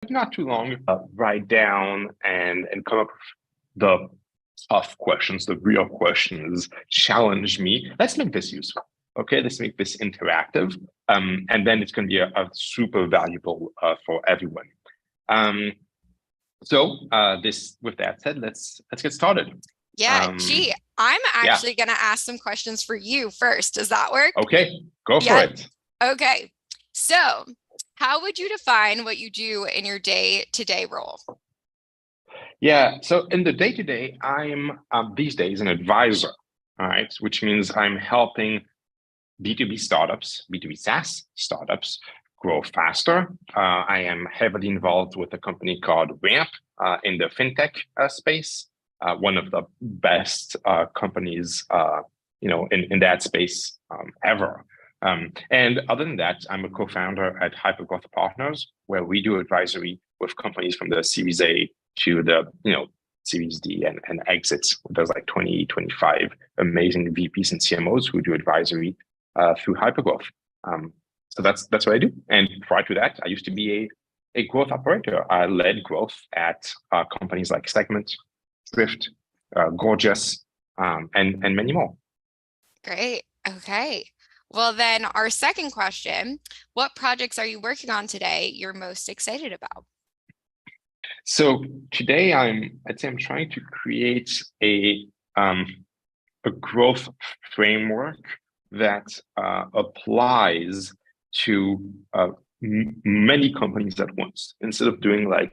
not too long, write down and come up with the tough questions, the real questions, challenge me. Let's make this useful. Okay, let's make this interactive. And then it's going to be a super valuable for everyone. With that said, let's get started. Yeah, I'm actually going to ask some questions for you first. Does that work? Okay, go for it. Okay. So, how would you define what you do in your day-to-day role? Yeah, so in the day-to-day, I'm these days an advisor, all right, which means I'm helping B2B startups, B2B SaaS startups grow faster. I am heavily involved with a company called Ramp in the fintech space, one of the best companies, in that space ever. And other than that, I'm a co-founder at Hypergrowth Partners, where we do advisory with companies from the Series A to the Series D and exits. There's like 20, 25 amazing VPs and CMOs who do advisory through Hypergrowth. So that's what I do. And prior to that, I used to be a growth operator. I led growth at companies like Segment, Thrift, Gorgeous, and many more. Great. Okay. Well, then our second question, what projects are you working on today you're most excited about? So today I'd say I'm trying to create a growth framework that applies to many companies at once, instead of doing like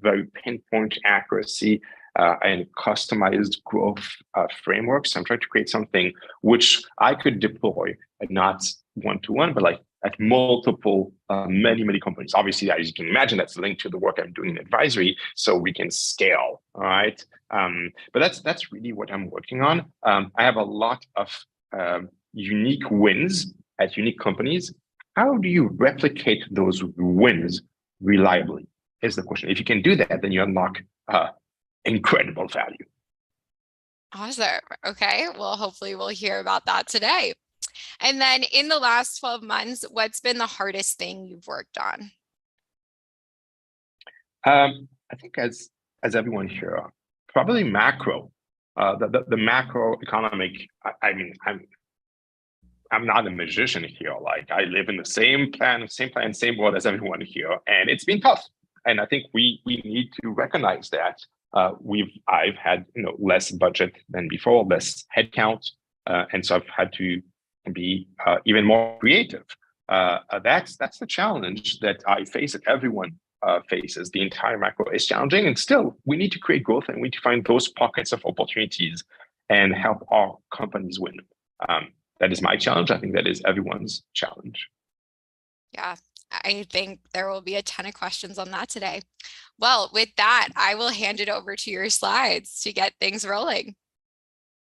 very pinpoint accuracy and customized growth frameworks. I'm trying to create something which I could deploy, not one-to-one, but like at multiple, many companies. Obviously, as you can imagine, that's linked to the work I'm doing in advisory, so we can scale, all right? But that's really what I'm working on. I have a lot of unique wins at unique companies. How do you replicate those wins reliably is the question. If you can do that, then you unlock incredible value. Awesome. Okay. Well, hopefully we'll hear about that today. And then in the last 12 months, what's been the hardest thing you've worked on? I think as everyone here, probably macro, the macroeconomic. I mean, I'm not a magician here. Like, I live in the same world as everyone here, and it's been tough. And I think we need to recognize that. I've had less budget than before, less headcount, and so I've had to be even more creative. That's the challenge that I face, that everyone faces. The entire macro is challenging, and still we need to create growth, and we need to find those pockets of opportunities and help our companies win. That is my challenge. I think that is everyone's challenge. Yeah, I think there will be a ton of questions on that today. Well, with that, I will hand it over to your slides to get things rolling.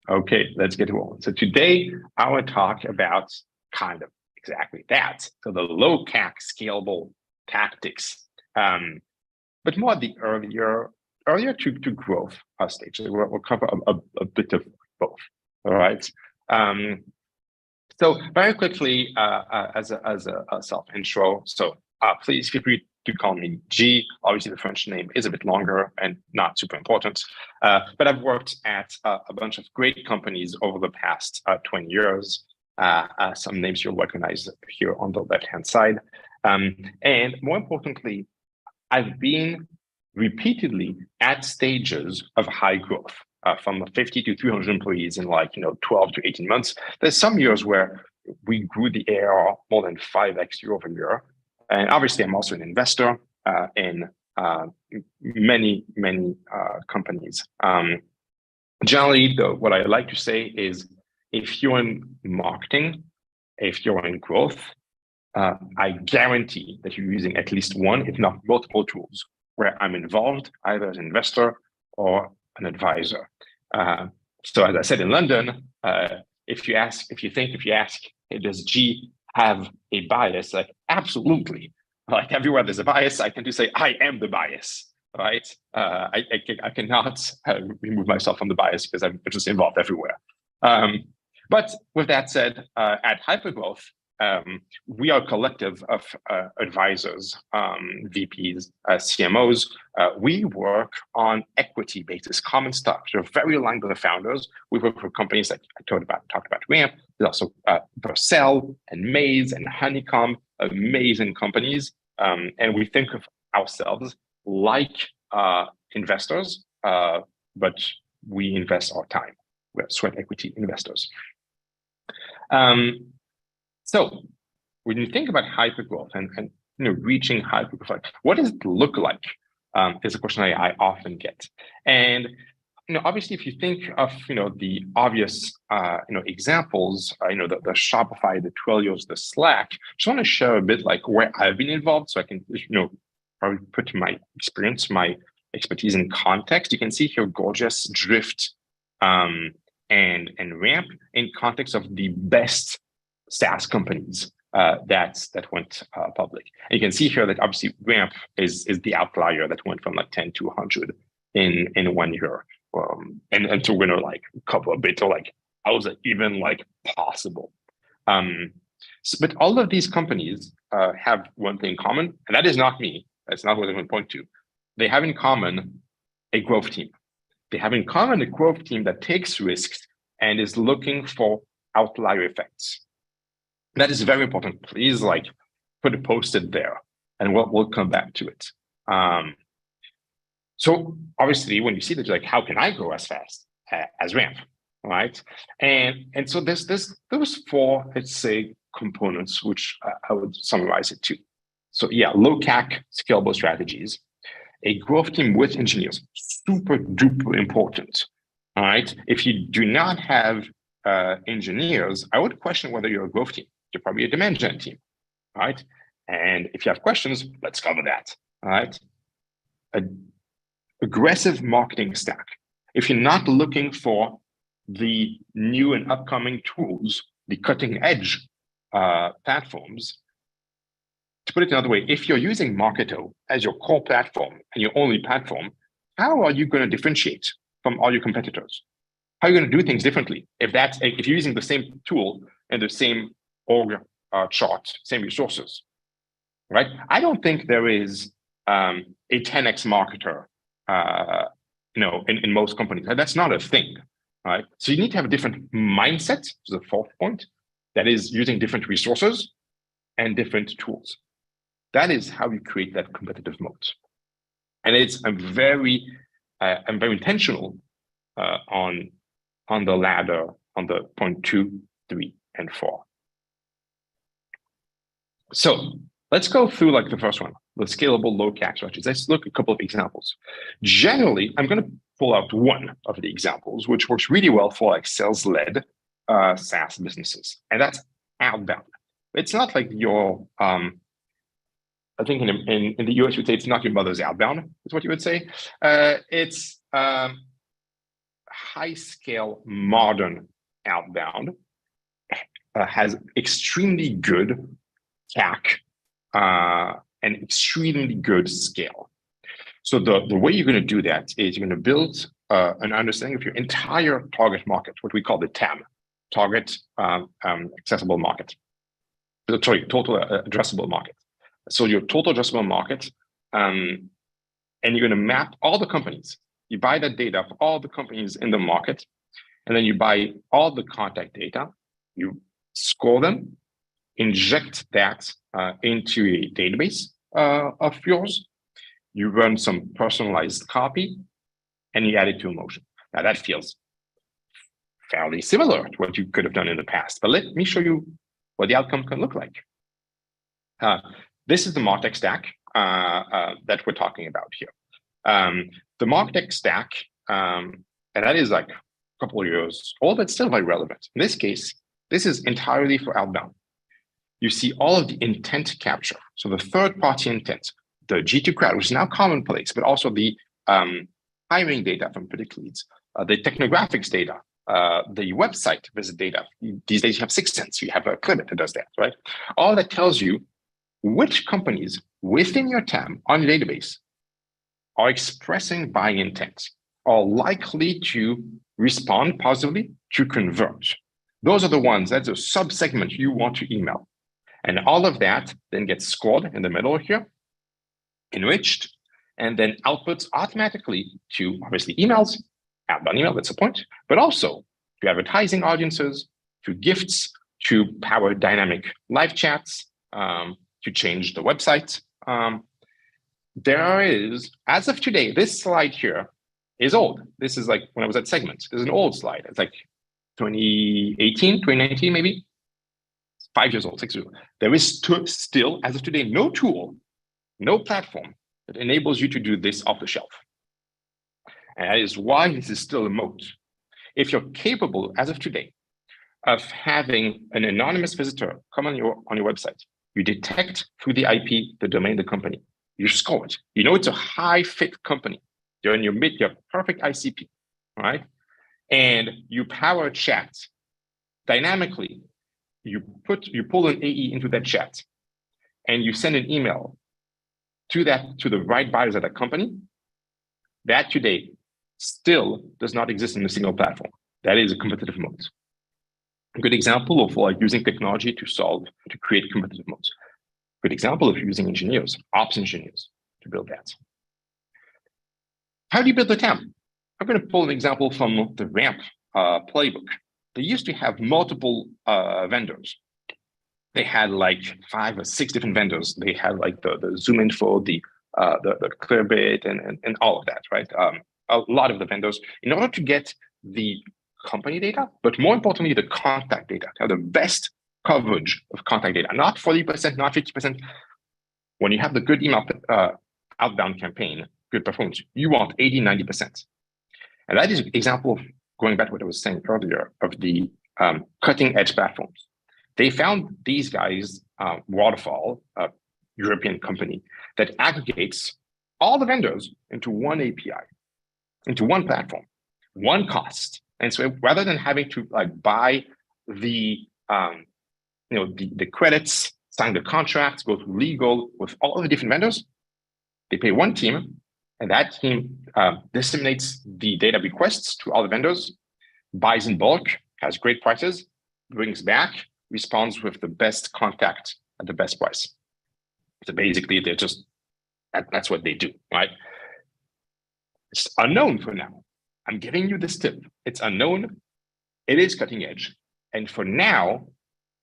Okay, let's get rolling. So today I want to talk about kind of exactly that. So the low CAC scalable tactics, but more at the earlier to growth stage. So we'll cover a bit of both. All right. So very quickly, as a self intro. So please feel free to call me G. Obviously, the French name is a bit longer and not super important. But I've worked at a bunch of great companies over the past 20 years. Some names you'll recognize here on the left-hand side. And more importantly, I've been repeatedly at stages of high growth. From 50 to 300 employees in 12 to 18 months. There's some years where we grew the ARR more than 5x year over year. And obviously, I'm also an investor in many companies. Generally, what I like to say is, if you're in marketing, if you're in growth, I guarantee that you're using at least one, if not multiple tools, where I'm involved either as an investor or an advisor. So as I said in London, if you ask, hey, does G have a bias? Like, absolutely. Like, everywhere there's a bias, I tend to say, I am the bias, right? I cannot remove myself from the bias because I'm just involved everywhere. But with that said, at Hypergrowth, we are a collective of advisors, VPs, CMOs. We work on equity basis, common stock. We're very aligned with the founders. We work for companies like I talked about Ramp. There's also Vercel and Maze and Honeycomb, amazing companies. And we think of ourselves like investors, but we invest our time. We're sweat equity investors. So when you think about hypergrowth and reaching hypergrowth, like, what does it look like? Is a question I often get. And obviously, if you think of the obvious examples, the Shopify, the Twilio's, the Slack, just want to share a bit like where I've been involved, so I can probably put my experience, my expertise in context. You can see here gorgeous Drift and Ramp in context of the best SaaS companies that went public. And you can see here that obviously Ramp is the outlier that went from like 10 to 100 in 1 year. And to winner like a couple of bits, or like how is it even like possible? But all of these companies have one thing in common, and that is not me. That's not what I'm going to point to. They have in common a growth team. They have in common a growth team that takes risks and is looking for outlier effects. That is very important. Please like put a post-it there, and we'll come back to it. So obviously, when you see that, you're like, how can I grow as fast as Ramp, right? And so there's those four, let's say, components, which I would summarize it to. So yeah, low CAC scalable strategies, a growth team with engineers, super duper important. All right. If you do not have engineers, I would question whether you're a growth team. You're probably a demand gen team, right? And if you have questions, let's cover that, all right? Aggressive marketing stack. If you're not looking for the new and upcoming tools, the cutting edge platforms, to put it another way, if you're using Marketo as your core platform and your only platform, how are you going to differentiate from all your competitors? How are you going to do things differently? If you're using the same tool and the same org chart, same resources, right? I don't think there is a 10x marketer, in most companies. That's not a thing, right? So you need to have a different mindset, to the fourth point, that is using different resources and different tools. That is how you create that competitive moat. And I'm very intentional on the ladder, on the point 2, 3, and 4. So let's go through like the first one, the scalable low CAC strategies. Let's look at a couple of examples. Generally, I'm going to pull out one of the examples, which works really well for like sales-led SaaS businesses, and that's Outbound. It's not like your, I think in the US, you'd say it's not your mother's Outbound, is what you would say. It's high-scale, modern Outbound, has extremely good CAC and extremely good scale. So the way you're going to do that is you're going to build an understanding of your entire target market, what we call the TAM, target accessible market. Sorry, total addressable market. So your total addressable market, and you're going to map all the companies. You buy that data for all the companies in the market, and then you buy all the contact data, you score them, inject that into a database of yours. You run some personalized copy, and you add it to Emotion. Now that feels fairly similar to what you could have done in the past, but let me show you what the outcome can look like. This is the MarTech stack that we're talking about here. The MarTech stack, and that is like a couple of years old, but still very relevant. In this case, this is entirely for Outbound. You see all of the intent capture. So the third-party intent, the G2 crowd, which is now commonplace, but also the hiring data from Predict Leads, the technographics data, the website visit data. These days you have 6sense, you have a Climate that does that, right? All that tells you which companies within your TAM on your database are expressing buying intent, are likely to respond positively, to convert. Those are the ones, that's a sub-segment you want to email. And all of that then gets scored in the middle here, enriched, and then outputs automatically to obviously emails, outbound email, that's the point, but also to advertising audiences, to gifts, to power dynamic live chats, to change the website. There is, as of today, this slide here is old. This is like when I was at Segment. This is an old slide. It's like 2018, 2019, maybe. It's 5 years old, 6 years old. There is still, as of today, no tool, no platform that enables you to do this off the shelf. And that is why this is still a moat. If you're capable, as of today, of having an anonymous visitor come on your website, you detect through the IP, the domain, the company, you score it. You know it's a high fit company. You're in your perfect ICP, right? And you power chat dynamically. You pull an AE into that chat, and you send an email to the right buyers at that company. That today still does not exist in a single platform. That is a competitive moat. A good example of like using technology to create competitive moats. Good example of using engineers, ops engineers to build that. How do you build the TAM? I'm going to pull an example from the RAMP playbook. They used to have multiple vendors. They had like 5 or 6 different vendors. They had like the ZoomInfo, the Clearbit, and all of that, right? A lot of the vendors in order to get the company data, but more importantly, the contact data, to have the best coverage of contact data, not 40%, not 50%. When you have the good email outbound campaign, good performance, you want 80, 90%. And that is an example of going back to what I was saying earlier of the cutting edge platforms. They found these guys, Waterfall, a European company, that aggregates all the vendors into one API, into one platform, one cost. And so rather than having to like buy the credits, sign the contracts, go through legal with all of the different vendors, they pay one team, and that team disseminates the data requests to all the vendors, buys in bulk, has great prices, brings back, responds with the best contact at the best price. So basically, that's what they do, right? It's unknown for now. I'm giving you this tip. It's unknown. It is cutting edge. And for now,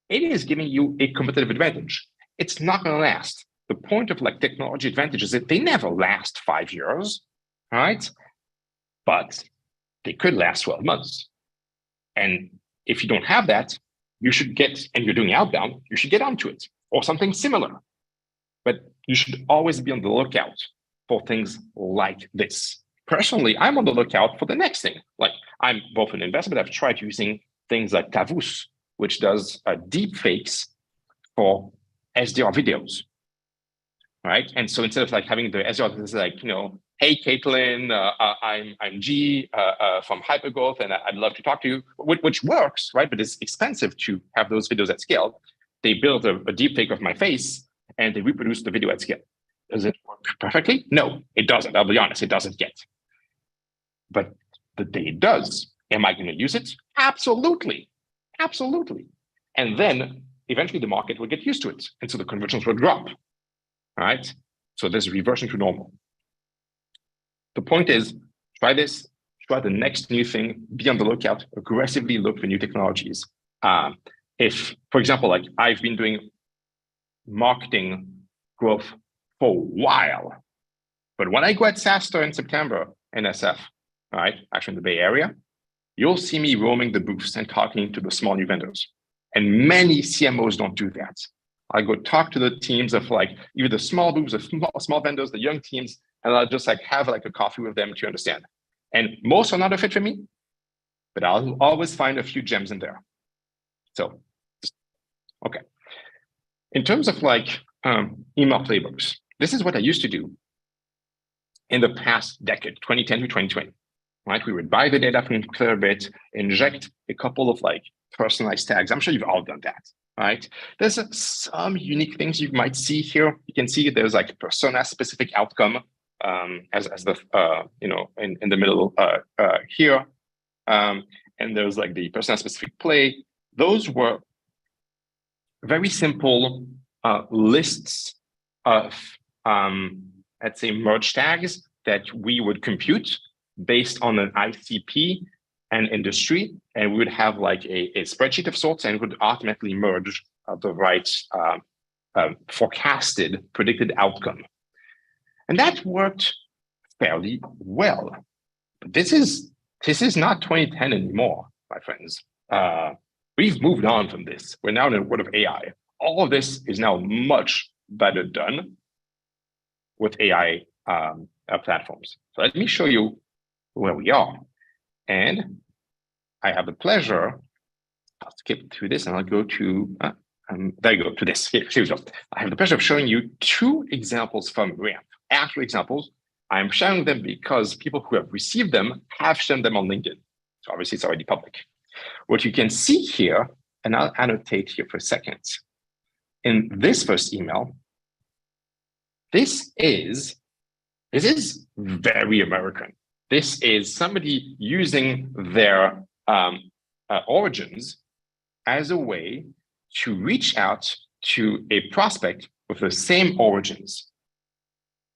it is giving you a competitive advantage. It's not going to last. The point of like technology advantage is that they never last 5 years, right? But they could last 12 months. And if you don't have that, you should get, and you're doing outbound, you should get onto it or something similar. But you should always be on the lookout for things like this. Personally, I'm on the lookout for the next thing. Like I'm both an investor, but I've tried using things like Tavus, which does deep fakes for SDR videos, right? And so instead of like having the SDR, this is like, hey, Caitlin, I'm G from Hypergrowth, and I'd love to talk to you, which works, right? But it's expensive to have those videos at scale. They built a deep fake of my face, and they reproduce the video at scale. Does it work perfectly? No, it doesn't. I'll be honest, it doesn't yet. But the day it does, am I going to use it? Absolutely. Absolutely. And then eventually the market will get used to it. And so the conversions will drop. All right. So there's a reversion to normal. The point is, try this, try the next new thing, be on the lookout, aggressively look for new technologies. If, for example, like I've been doing marketing growth for a while, but when I go at SaaStr in September, NSF, right, actually in the Bay Area, you'll see me roaming the booths and talking to the small new vendors. And many CMOs don't do that. I go talk to the teams of like either the small booths, the small vendors, the young teams, and I'll just like have like a coffee with them to understand. And most are not a fit for me, but I'll always find a few gems in there. So, okay. In terms of like email playbooks, this is what I used to do in the past decade, 2010 to 2020, right? We would buy the data from Clearbit, inject a couple of like personalized tags. I'm sure you've all done that, right? There's some unique things you might see here. You can see there's like persona-specific outcome as the, in the middle here. And there's like the persona-specific play. Those were very simple lists of, let's say, merge tags that we would compute based on an ICP and industry, and we would have like a spreadsheet of sorts, and would automatically merge the right forecasted predicted outcome. And that worked fairly well. But this is not 2010 anymore, my friends. We've moved on from this. We're now in the world of AI. All of this is now much better done with AI platforms. So let me show you where we are. And I have the pleasure, I'll skip through this and I'll go to, there you go, to this. Here we go. I have the pleasure of showing you 2 examples from Ramp, actual examples. I'm sharing them because people who have received them have shown them on LinkedIn. So obviously it's already public. What you can see here, and I'll annotate here for a second. In this first email, this is very American. This is somebody using their origins as a way to reach out to a prospect with the same origins.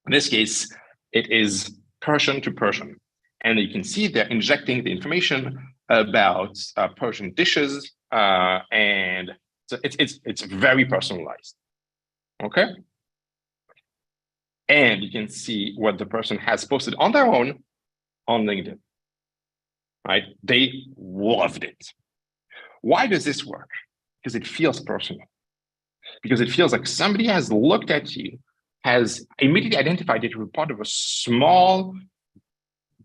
In this case, it is Persian to Persian. And you can see they're injecting the information about Persian dishes, and so it's very personalized. Okay? And you can see what the person has posted on their own on LinkedIn, right? They loved it. Why does this work? Because it feels personal. Because it feels like somebody has looked at you, has immediately identified that you're part of a small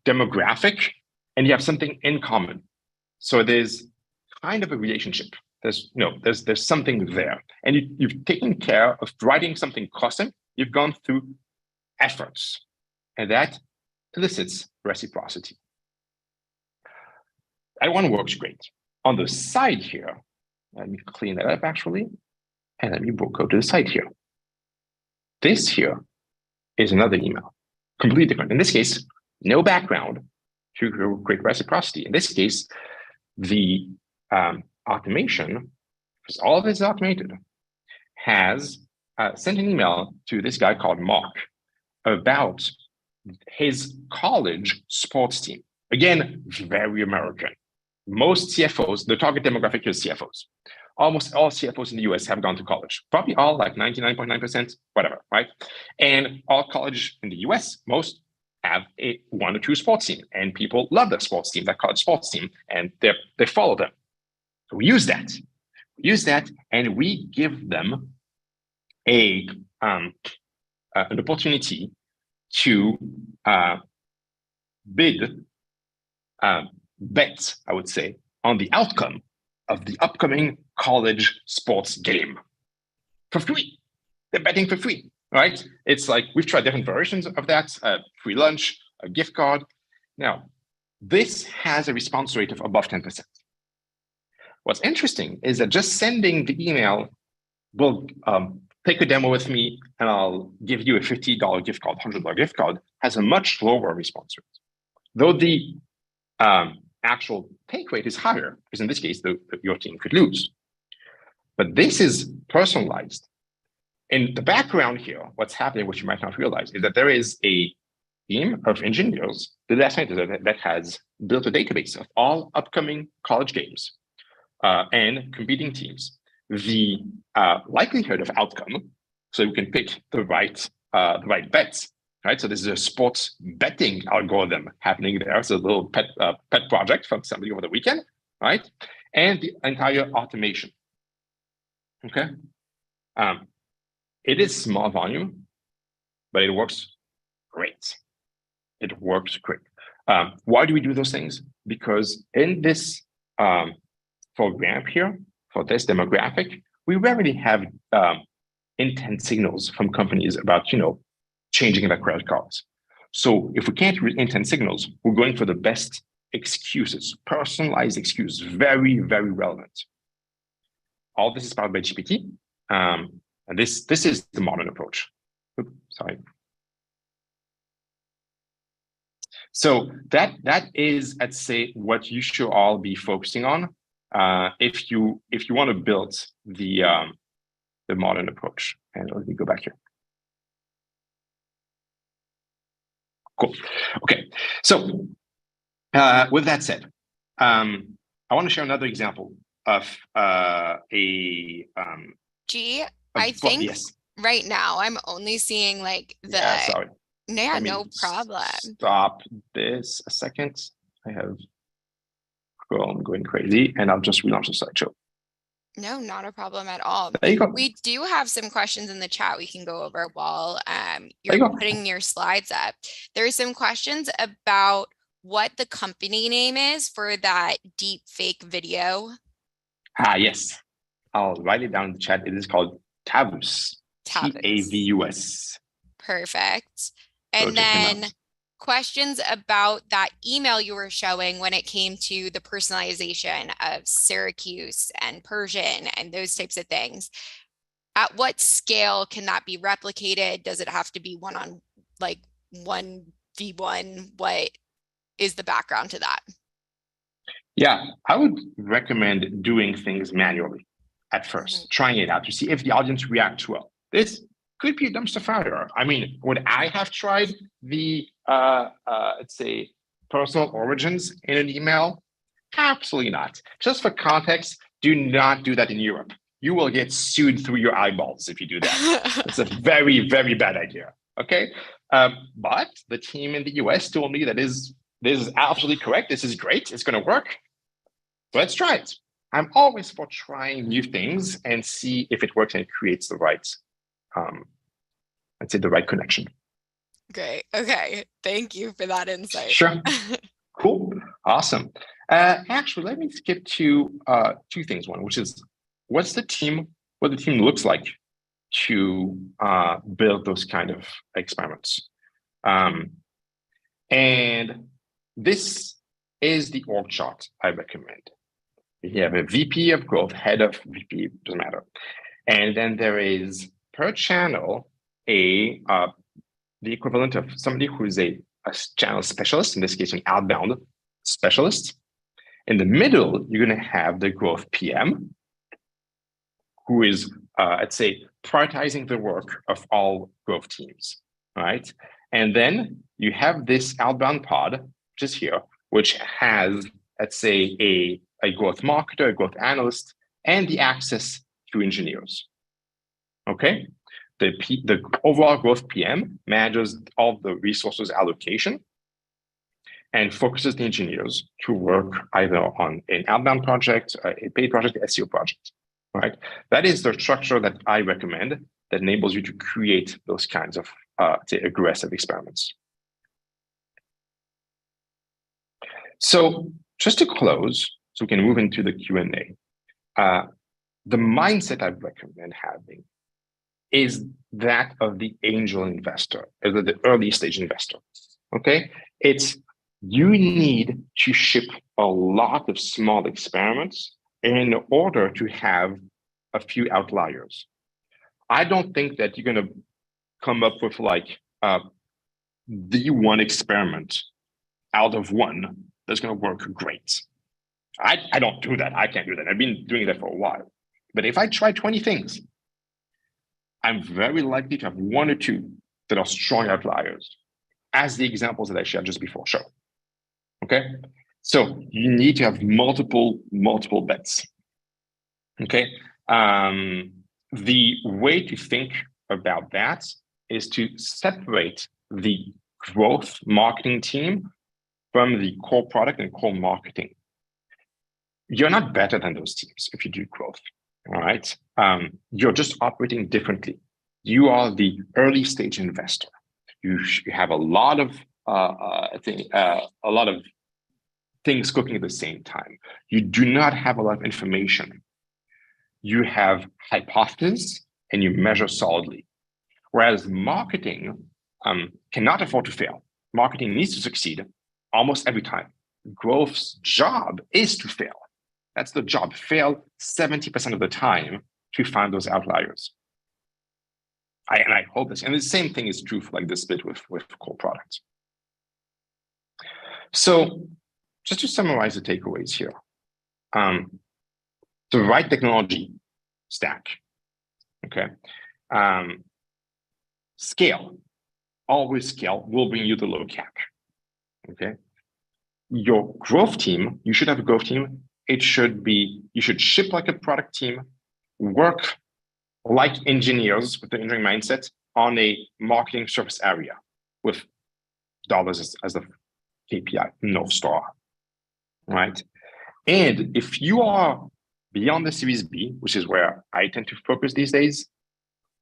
demographic, and you have something in common. So there's kind of a relationship. There's something there. And you've taken care of writing something custom. You've gone through efforts, and that elicits reciprocity. That one works great. On the side here, let me clean that up actually, and let me go to the side here. This here is another email, completely different. In this case, no background to create reciprocity. In this case, the automation, because all of this is automated, has sent an email to this guy called Mark about his college sports team. Again, very American. Most CFOs, the target demographic is CFOs. Almost all CFOs in the US have gone to college. Probably all, like 99.9%, whatever, right? And all college in the US, most have a 1 or 2 sports team, and people love their sports team, that college sports team, and they follow them. So we use that, and we give them an opportunity to bet, I would say, on the outcome of the upcoming college sports game for free. They're betting for free, right? It's like we've tried different versions of that, free lunch, a gift card. Now, this has a response rate of above 10%. What's interesting is that just sending the email will take a demo with me and I'll give you a $50 gift card, $100 gift card, has a much lower response rate. Though the actual take rate is higher, because in this case, your team could lose. But this is personalized. In the background here, what's happening, which you might not realize, is that there is a team of engineers, the data scientists that has built a database of all upcoming college games and competing teams. The likelihood of outcome, so you can pick the right bets, right? So this is a sports betting algorithm happening there. So a little pet project from somebody over the weekend, right? And the entire automation, okay? It is small volume, but it works great. It works great. Why do we do those things? Because in this, for Ramp here, for this demographic, we rarely have intent signals from companies about, changing their credit cards. So if we can't read intent signals, we're going for the best excuses, personalized excuses, very, very relevant. All this is powered by GPT. And this is the modern approach. Oops, sorry. So that is, let's say, what you should all be focusing on if you want to build the the modern approach. And let me go back here. Cool. Okay. So with that said, I want to share another example of G, I think yes. right now I'm only seeing like the sorry. Yeah, no problem. Stop this a second. I have Chrome going crazy, and I'll just relaunch the slideshow. No, not a problem at all. There you go. We do have some questions in the chat we can go over while you're putting your slides up. There's some questions about what the company name is for that deep fake video. Yes. I'll write it down in the chat. It is called Tavus. Tavus. Perfect. And then questions about that email you were showing when it came to the personalization of Syracuse and Persian and those types of things. At what scale can that be replicated? Does it have to be 1v1? What is the background to that? Yeah, I would recommend doing things manually at first, trying it out to see if the audience reacts well. This could be a dumpster fire. I mean, would I have tried the, let's say, personal origins in an email? Absolutely not. Just for context, do not do that in Europe. You will get sued through your eyeballs if you do that. It's a very, very bad idea. Okay. But the team in the US told me that this is absolutely correct. This is great. It's going to work. So let's try it. I'm always for trying new things and see if it works and it creates the right, let's say, the right connection. Great. Okay. Thank you for that insight. Sure. Cool. Awesome. Actually, let me skip to two things. One, which is what the team looks like to build those kind of experiments. And this is the org chart I recommend. You have a VP of growth, head of VP, doesn't matter. And then there is per channel the equivalent of somebody who is a channel specialist, in this case, an outbound specialist. In the middle, you're going to have the growth PM, who is, let's say, prioritizing the work of all growth teams, right? And then you have this outbound pod, just here, which has, let's say, a growth marketer, a growth analyst, and the access to engineers. Okay, the overall growth PM manages all the resources allocation and focuses the engineers to work either on an outbound project, a paid project, SEO project. Right, that is the structure that I recommend that enables you to create those kinds of say aggressive experiments. So just to close, so we can move into the Q&A. The mindset I recommend having is that of the angel investor, or the early stage investor. Okay, it's you need to ship a lot of small experiments in order to have a few outliers. I don't think that you're going to come up with like the one experiment out of one that's going to work great. I don't do that. I can't do that. I've been doing that for a while. But if I try 20 things, I'm very likely to have one or two that are strong outliers, as the examples that I shared just before show. Okay? So you need to have multiple bets. Okay? The way to think about that is to separate the growth marketing team from the core product and core marketing. You're not better than those teams if you do growth, all right? You're just operating differently. You are the early stage investor. You have a lot of things cooking at the same time. You do not have a lot of information. You have hypotheses and you measure solidly. Whereas marketing cannot afford to fail. Marketing needs to succeed almost every time. Growth's job is to fail. That's the job. Fail 70% of the time to find those outliers. I hope this. And the same thing is true for like this bit with core products. So just to summarize the takeaways here, the right technology stack Okay. Scale, always scale will bring you the low CAC. Okay. Your growth team, you should have a growth team. You should ship like a product team, work like engineers with the engineering mindset on a marketing surface area with dollars as the KPI, North Star, right? And if you are beyond the Series B, which is where I tend to focus these days,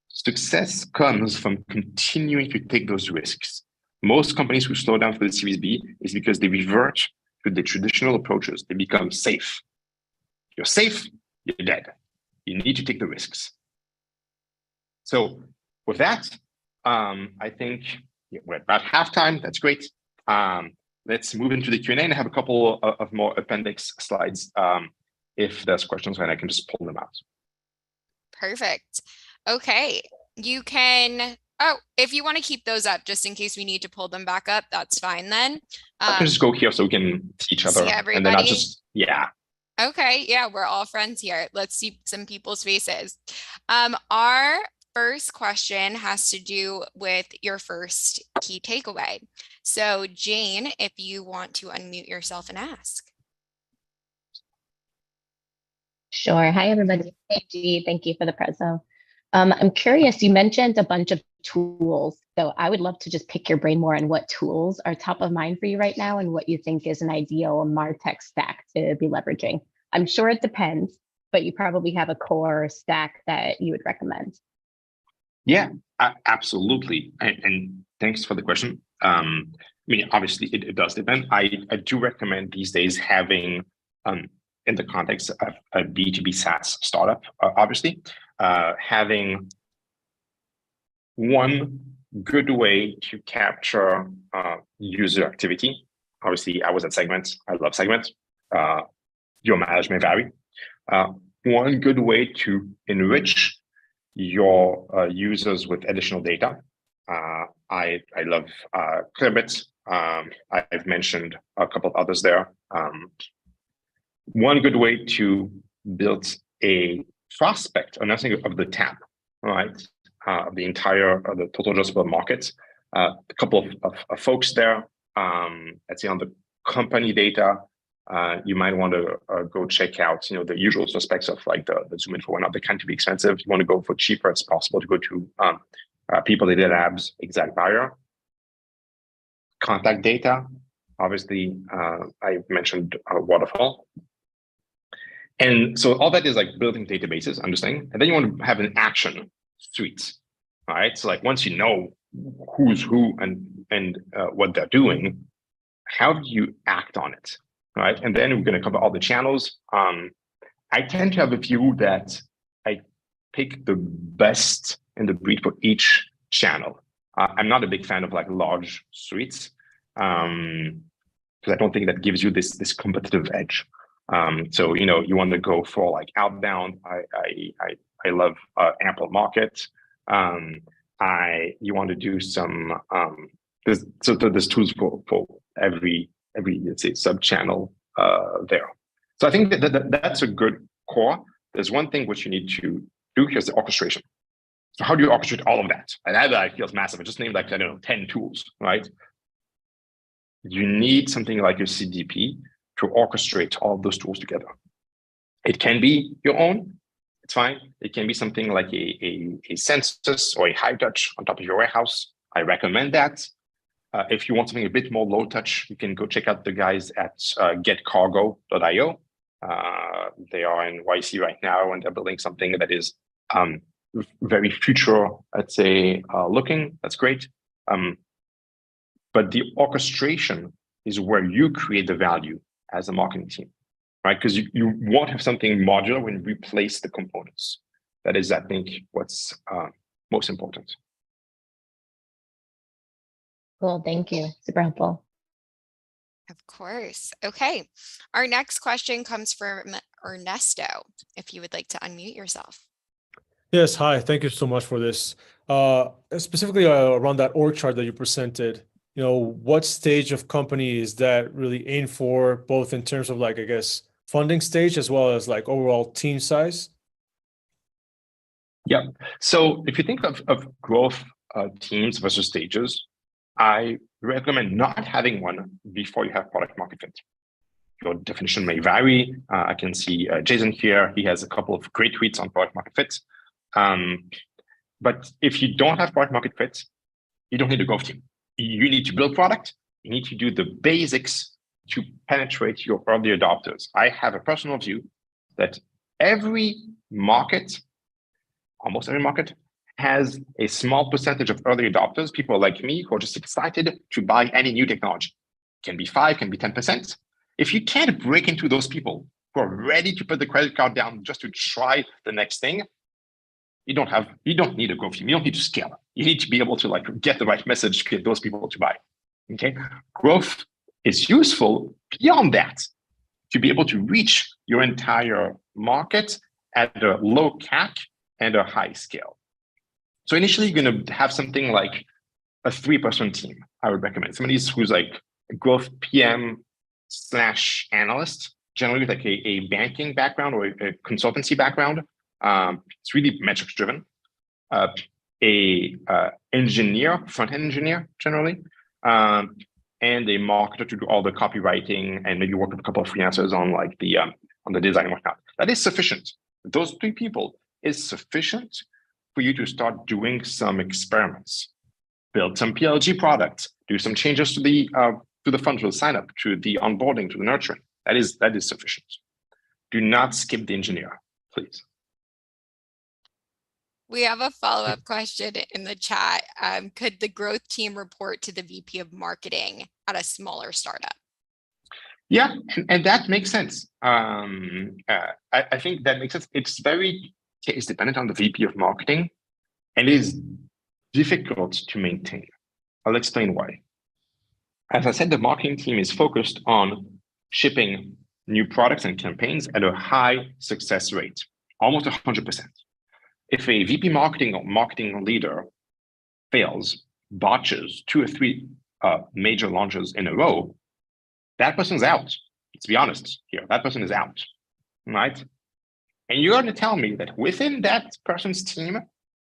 success comes from continuing to take those risks. Most companies who slow down for the Series B is because they revert to the traditional approaches. They become safe. You're safe, you're dead. You need to take the risks. So with that, I think we're at about halftime. That's great. Let's move into the Q&A and have a couple of more appendix slides. If there's questions, then I can just pull them out. Perfect. Okay. You can, if you want to keep those up just in case we need to pull them back up, that's fine then. I can just go here so we can see each other. See everybody? And then I'll just, yeah. Okay. Yeah, we're all friends here. Let's see some people's faces. Our first question has to do with your first key takeaway. So Jane, if you want to unmute yourself and ask. Sure. Hi, everybody. Hey, G. Thank you for the preso. I'm curious, you mentioned a bunch of tools. So I would love to just pick your brain more on what tools are top of mind for you right now and what you think is an ideal MarTech stack to be leveraging. I'm sure it depends, but you probably have a core stack that you would recommend. Yeah, absolutely. And thanks for the question. I mean, obviously, it does depend. I do recommend these days having, in the context of a B2B SaaS startup, obviously, having one good way to capture user activity. Obviously, I was at Segment. I love Segment. Your mileage may vary. One good way to enrich your users with additional data. I love Clearbit. I've mentioned a couple of others there. One good way to build a prospect, understanding of the TAM, right? The entire, the total addressable market. A couple of folks there. Let's say on the company data, you might want to go check out, the usual suspects of like the Zoom info whatnot. They tend to be expensive. You want to go for cheaper. It's possible to go to People Data Labs, Exact Buyer. Contact data. Obviously, I mentioned Waterfall. And so all that is like building databases, understanding, and then you want to have an action suite, right? So like once you know who's who and what they're doing, how do you act on it, right? And then we're going to cover all the channels. I tend to have a view that I pick the best in the breed for each channel. I'm not a big fan of like large suites because I don't think that gives you this competitive edge. So you want to go for like Outbound. I love Ample Market. You want to do some there's tools for every let's say sub channel there. So I think that's a good core. There's one thing which you need to do. Here's the orchestration. So how do you orchestrate all of that? And that feels massive. I just named like 10 tools, right? You need something like a CDP to orchestrate all of those tools together. It can be your own, it's fine. It can be something like a census or a high touch on top of your warehouse. I recommend that. If you want something a bit more low touch, you can go check out the guys at getcargo.io. They are in YC right now, and they're building something that is very future, I'd say, looking. That's great. But the orchestration is where you create the value as a marketing team, right? Because you won't have something modular when you replace the components. That is, I think, what's most important. Cool, thank you. Super helpful. Of course. Okay. Our next question comes from Ernesto. If you would like to unmute yourself. Yes, hi. Thank you so much for this. Specifically around that org chart that you presented, what stage of company is that really aimed for, both in terms of like, I guess, funding stage as well as like overall team size? Yeah. So if you think of growth teams versus stages, I recommend not having one before you have product market fit. Your definition may vary. I can see Jason here. He has a couple of great tweets on product market fit. But if you don't have product market fit, you don't need a growth team. You need to build product. You need to do the basics to penetrate your early adopters. I have a personal view that every market, almost every market, has a small percentage of early adopters, people like me who are just excited to buy any new technology. Can be 5, can be 10%. If you can't break into those people who are ready to put the credit card down just to try the next thing, you don't need a growth team. You don't need to scale. You need to be able to like get the right message to get those people to buy. Okay, growth is useful beyond that to be able to reach your entire market at a low CAC and a high scale. So initially, you're going to have something like a 3-person team. I would recommend somebody who's like a growth PM / analyst, generally with like a banking background or a consultancy background. It's really metrics driven. Engineer, front-end engineer, generally, and a marketer to do all the copywriting and maybe work with a couple of freelancers on like the design and whatnot. That is sufficient. Those 3 people is sufficient for you to start doing some experiments, build some PLG products, do some changes to the funnel, to the sign up, to the onboarding, to the nurturing. That is sufficient. Do not skip the engineer, please. We have a follow-up question in the chat. Could the growth team report to the VP of marketing at a smaller startup? Yeah, and that makes sense. I think that makes sense. It's very case dependent on the VP of marketing, and it is difficult to maintain. I'll explain why. As I said, the marketing team is focused on shipping new products and campaigns at a high success rate, almost 100%. If a VP marketing or marketing leader fails, botches 2 or 3 major launches in a row, that person's out. Let's be honest here. That person is out, right? And you're going to tell me that within that person's team,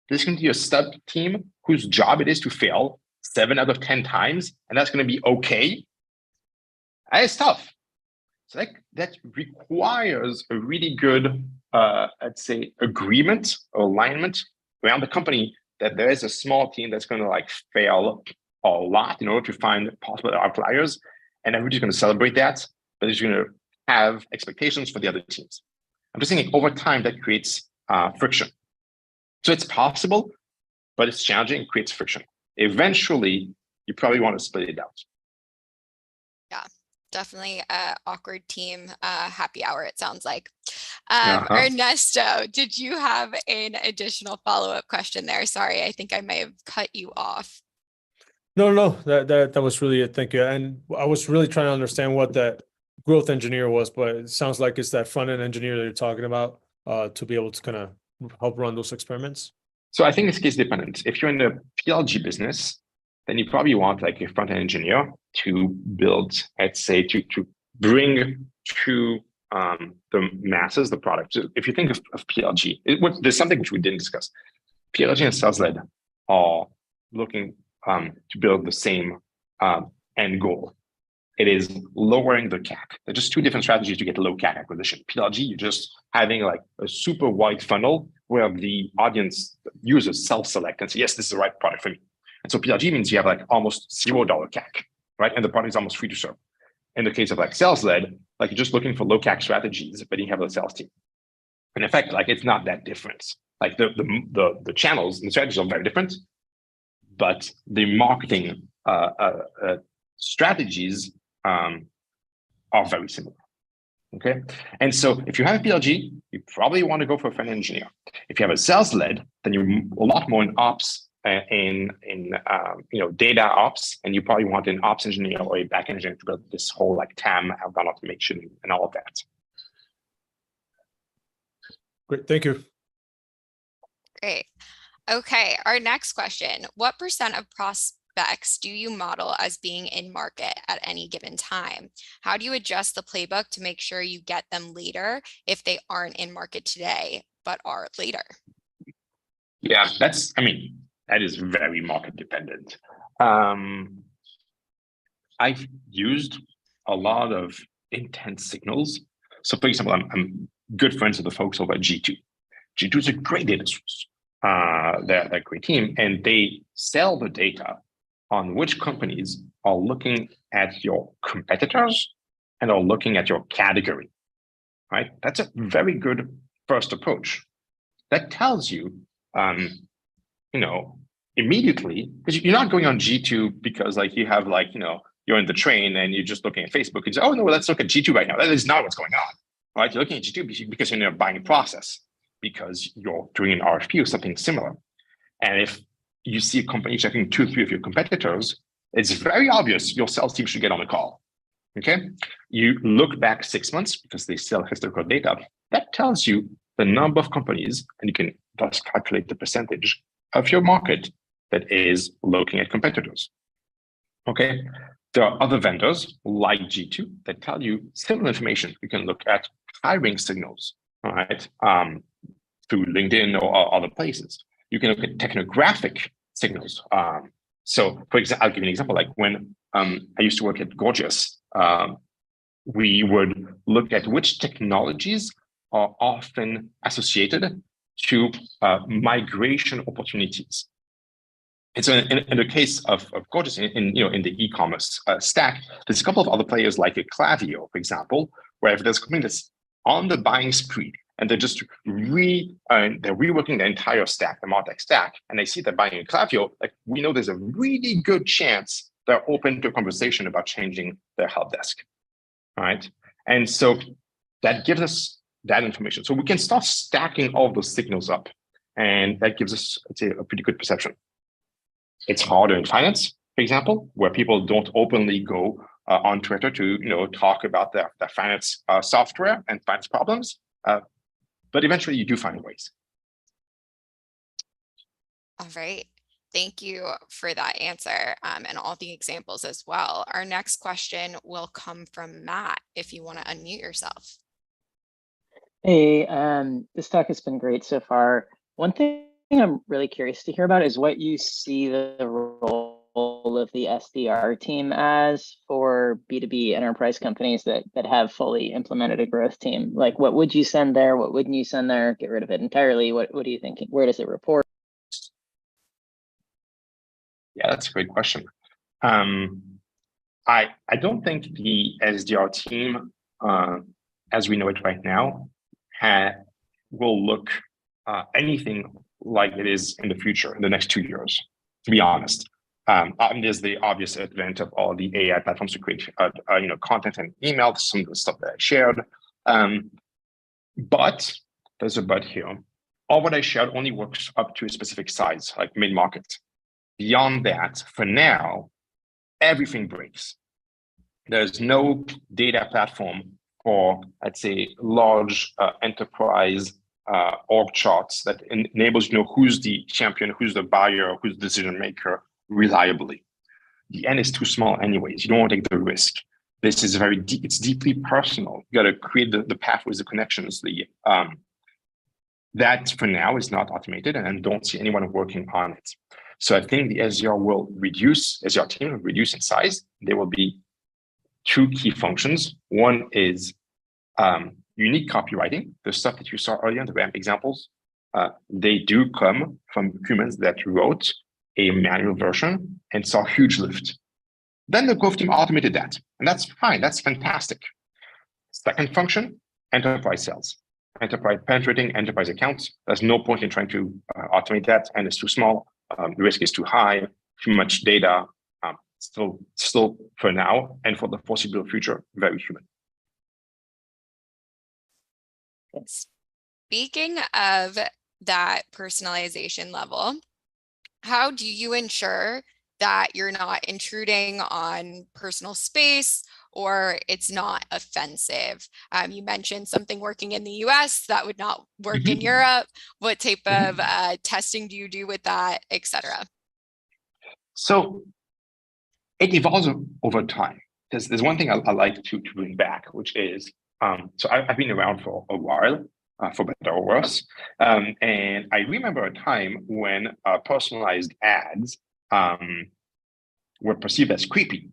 there's going to be a sub team whose job it is to fail 7 out of 10 times, and that's going to be okay? That is tough. So that requires a really good, I'd say, agreement or alignment around the company that there is a small team that's going to like fail a lot in order to find possible outliers, and everybody's going to celebrate that, but it's going to have expectations for the other teams. I'm just thinking over time that creates friction. So it's possible, but it's challenging, it creates friction. Eventually, you probably want to split it out. Yeah, definitely awkward team happy hour, it sounds like. Ernesto, did you have an additional follow-up question there? Sorry, I think I may have cut you off. No, that was really it. Thank you. And I was really trying to understand what that growth engineer was, but it sounds like it's that front-end engineer that you're talking about to be able to kind of help run those experiments. So I think it's case dependent. If you're in the PLG business, then you probably want like a front-end engineer to build, let's say, to bring to the masses the product. So if you think of PLG, there's something which we didn't discuss. PLG and sales-led are looking to build the same end goal. It is lowering the CAC. They're just 2 different strategies to get low CAC acquisition. PLG, you're just having like a super wide funnel where the audience users self-select and say, yes, this is the right product for me. And so PLG means you have like almost $0 CAC, right? And the product is almost free to serve. In the case of like sales-led, like you're just looking for low CAC strategies, but you have a sales team. In effect, like it's not that different. Like the channels and the strategies are very different, but the marketing strategies are very similar. Okay, and so if you have a PLG, you probably want to go for a front engineer. If you have a sales-led, then you're a lot more in ops, in data ops, and you probably want an ops engineer or a back engineer to build this whole like TAM, outbound automation, and all of that. Great, thank you. Great. Okay, our next question: what % of prospects do you model as being in market at any given time? How do you adjust the playbook to make sure you get them later if they aren't in market today, but are later? Yeah, that is very market dependent. I've used a lot of intent signals. So for example, I'm good friends with the folks over at G2. G2 is a great data source. They're a great team, and they sell the data on which companies are looking at your competitors and are looking at your category, right? That's a very good first approach. That tells you, immediately, because you're not going on G2 because you have you're in the train and you're just looking at Facebook and say, oh no, well, let's look at G2 right now. That is not what's going on, right? You're looking at G2 because you're in a buying process, because you're doing an RFP or something similar. And if you see a company checking 2 or 3 of your competitors, it's very obvious your sales team should get on the call. Okay. You look back 6 months because they sell historical data. That tells you the number of companies, and you can thus calculate the percentage of your market that is looking at competitors. Okay. There are other vendors like G2 that tell you similar information. You can look at hiring signals, all right, through LinkedIn or other places. You can look at technographic signals. So, for example, I'll give you an example. Like when I used to work at Gorgias, we would look at which technologies are often associated to migration opportunities. And so, in the case of Gorgias, in the e-commerce stack, there's a couple of other players like a Klaviyo, for example, where if there's a company that's on the buying spree and they're just reworking the entire stack, the MarTech stack, and they see they're buying a Klaviyo, we know there's a really good chance they're open to a conversation about changing their help desk, all right? And so that gives us that information. So we can start stacking all those signals up, and that gives us, I'd say, a pretty good perception. It's harder in finance, for example, where people don't openly go on Twitter to talk about their finance software and finance problems. But eventually you do find ways. All right. Thank you for that answer and all the examples as well. Our next question will come from Matt, if you want to unmute yourself. Hey, this talk has been great so far. One thing I'm really curious to hear about is what you see the role of the SDR team as for B2B enterprise companies that have fully implemented a growth team. Like, what would you send there? What wouldn't you send there? Get rid of it entirely. What are you thinking? Where does it report? Yeah, that's a great question. I don't think the SDR team, as we know it right now, will look anything like it is in the future, in the next 2 years, to be honest. There's the obvious advent of all the AI platforms to create content and email, some of the stuff that I shared. But there's a but here. All what I shared only works up to a specific size, like mid-market. Beyond that, for now, everything breaks. There's no data platform for, I'd say, large enterprise org charts that enables who's the champion, who's the buyer, who's the decision maker reliably. The N is too small anyways. You don't want to take the risk. This is very deep. It's deeply personal. You got to create the pathways, the connections. That for now is not automated, and I don't see anyone working on it. So I think the SDR team will reduce in size. There will be 2 key functions. One is unique copywriting, the stuff that you saw earlier in the ramp examples. They do come from humans that wrote a manual version and saw huge lift. Then the growth team automated that, and that's fine. That's fantastic. Second function, enterprise sales. Penetrating enterprise accounts. There's no point in trying to automate that, and it's too small. The risk is too high, too much data. Still for now and for the foreseeable future, very human. Speaking of that personalization level, how do you ensure that you're not intruding on personal space or it's not offensive? You mentioned something working in the US that would not work in Europe. What type of testing do you do with that, et cetera? So it evolves over time. There's one thing I like to bring back, which is, so I've been around for a while, for better or worse. And I remember a time when personalized ads were perceived as creepy.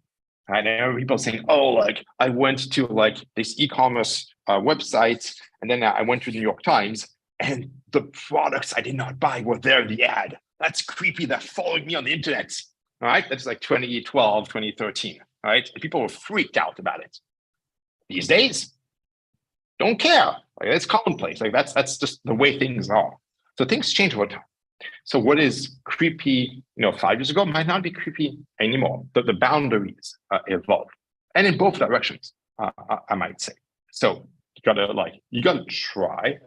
And I know people saying, oh, like I went to like this e-commerce website, and then I went to the New York Times, and the products I did not buy were there in the ad. That's creepy. They're following me on the internet. All right. That's like 2012, 2013. All right. And people were freaked out about it. These days, don't care. Like, it's commonplace. Like that's just the way things are. So things change over time. So what is creepy, 5 years ago might not be creepy anymore. The boundaries evolve, and in both directions, I might say. So you gotta try.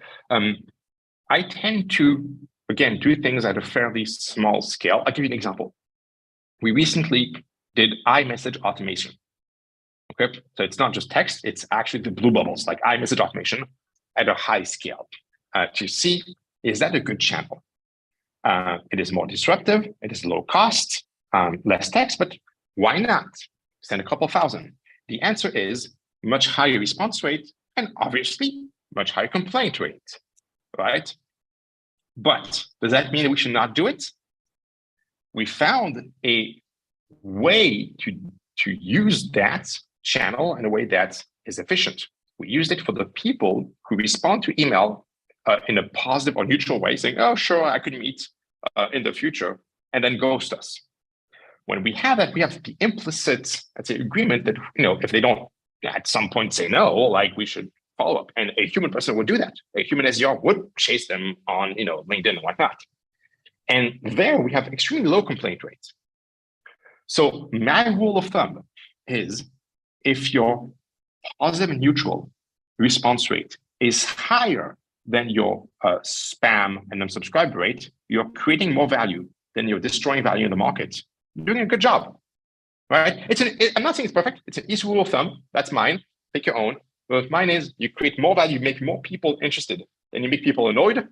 I tend to, again, do things at a fairly small scale. I'll give you an example. We recently did iMessage automation. Okay, so it's not just text; it's actually the blue bubbles, like iMessage automation, at a high scale. To see, is that a good channel? It is more disruptive, it is low cost, less text, but why not send a couple thousand? The answer is much higher response rate and obviously much higher complaint rate, right? But does that mean that we should not do it? We found a way to use that channel in a way that is efficient. We used it for the people who respond to email in a positive or neutral way, saying, oh, sure, I could meet in the future, and then ghost us. When we have that, we have the implicit, let's say, agreement that, if they don't at some point say no, like we should follow up. And a human person would do that. A human SDR would chase them on, LinkedIn and whatnot. And there we have extremely low complaint rates. So my rule of thumb is if your positive and neutral response rate is higher than your spam and unsubscribe rate, you're creating more value than you're destroying value in the market. You're doing a good job, right? I'm not saying it's perfect. It's an easy rule of thumb. That's mine. Take your own. But mine is you create more value, you make more people interested, than you make people annoyed.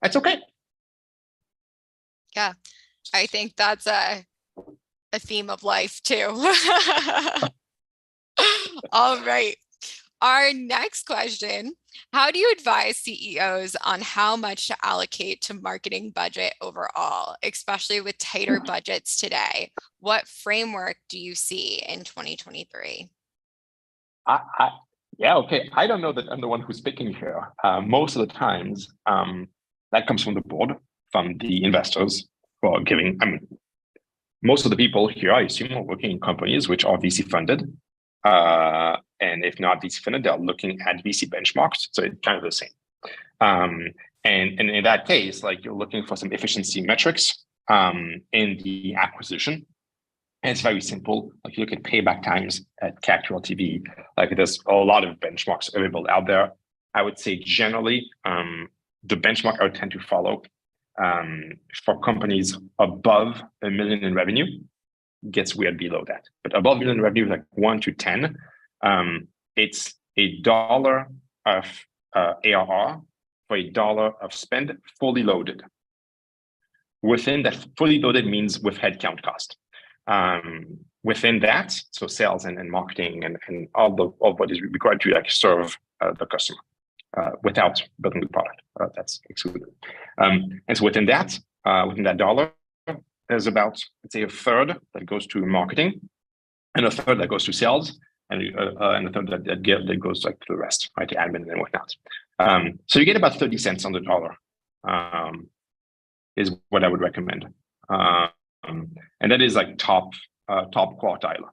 That's okay. Yeah, I think that's a theme of life too. All right. Our next question, how do you advise CEOs on how much to allocate to marketing budget overall, especially with tighter budgets today? What framework do you see in 2023? Yeah, okay. I don't know that I'm the one who's speaking here. Most of the times, that comes from the board, from the investors who are giving. Most of the people here, I assume, are working in companies which are VC funded. And if not VC funded, they're looking at VC benchmarks. So it's kind of the same. And in that case, like you're looking for some efficiency metrics in the acquisition. And it's very simple. Like you look at payback times at CAC to LTV, like there's a lot of benchmarks available out there. I would say generally, the benchmark I would tend to follow for companies above $1 million in revenue gets weird below that. But above $1 million in revenue, like 1 to 10, it's $1 of ARR for $1 of spend fully loaded. Within that, fully loaded means with headcount cost. Within that, so sales and marketing and all what is required to like serve the customer without building the product, that's excluded. And so within that dollar, there's about, let's say, a third that goes to marketing, and a third that goes to sales, and a third that goes like to the rest, right, to admin and whatnot. So you get about 30 cents on the dollar, is what I would recommend. And that is like top quartile.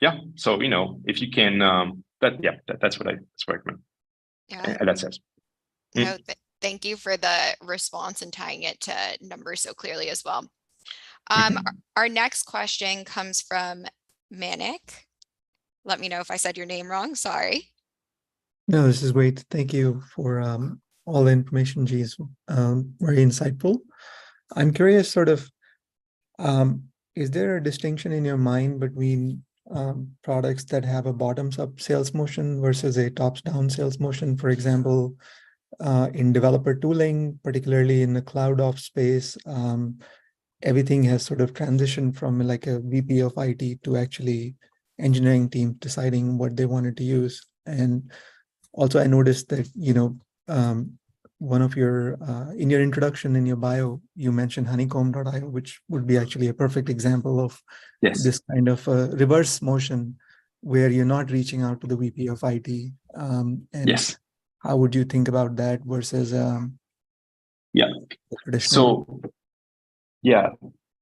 Yeah. So if you can, that's what I recommend. Yeah. And that says. No, thank you for the response and tying it to numbers so clearly as well. Our next question comes from Manik. Let me know if I said your name wrong. Sorry. No, this is great. Thank you for all the information, G. Is very insightful. I'm curious, sort of, is there a distinction in your mind between products that have a bottoms-up sales motion versus a tops-down sales motion? For example, in developer tooling, particularly in the cloud ops space, everything has sort of transitioned from like a VP of IT to actually engineering team deciding what they wanted to use. And Also, I noticed that, one of your, in your introduction, in your bio, you mentioned honeycomb.io, which would be actually a perfect example of this kind of reverse motion where you're not reaching out to the VP of IT. And how would you think about that versus traditional? So,